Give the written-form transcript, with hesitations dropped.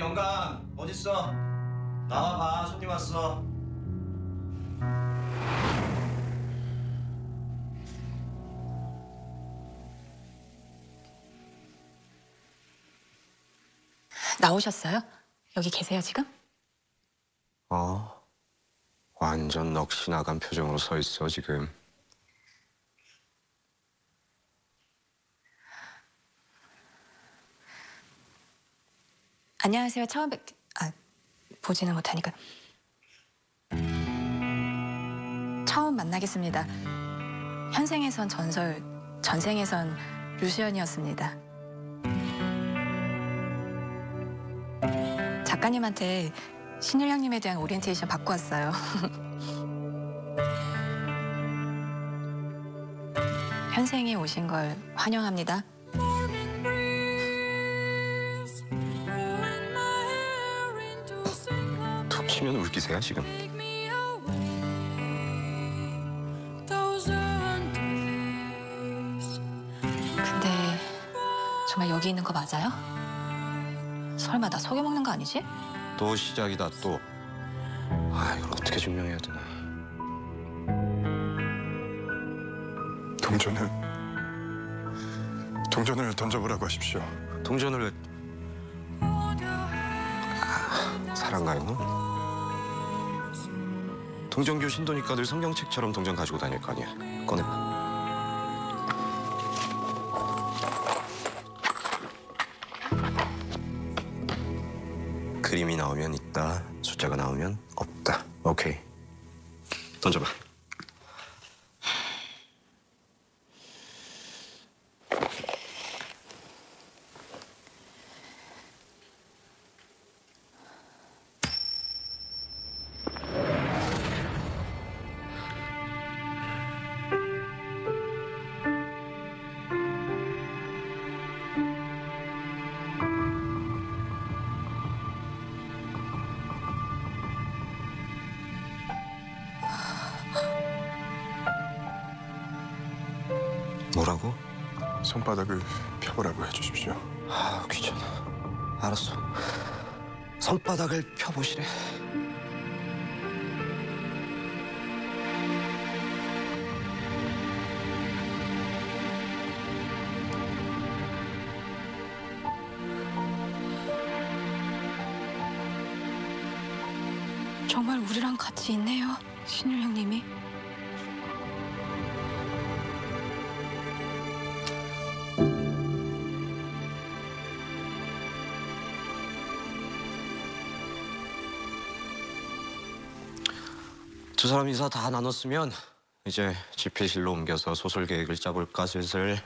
영감 어딨어? 나와봐, 손님 왔어. 나오셨어요? 여기 계세요, 지금? 완전 넋이 나간 표정으로 서 있어, 지금. 안녕하세요. 처음 보지는 못하니까. 처음 만나겠습니다. 현생에선 전설, 전생에선 류수연이었습니다. 작가님한테 신일 형님에 대한 오리엔테이션 받고 왔어요. 현생에 오신 걸 환영합니다. 툭 치면 울기세야, 지금. 근데 정말 여기 있는 거 맞아요? 설마 나 속여먹는 거 아니지? 또 시작이다, 또. 이걸 어떻게 증명해야 되나. 동전을 던져보라고 하십시오. 동전을 사랑가요? 동정교 신도니까 늘 성경책처럼 동전 가지고 다닐 거 아니야. 꺼내봐. 그림이 나오면 있다, 숫자가 나오면 없다. 오케이. 던져봐. 뭐라고? 손바닥을 펴보라고 해주십시오. 귀찮아. 알았어. 손바닥을 펴보시래. 정말 우리랑 같이 있네요, 신일 형님이. 두 사람 인사 다 나눴으면 이제 집필실로 옮겨서 소설 계획을 짜볼까, 슬슬.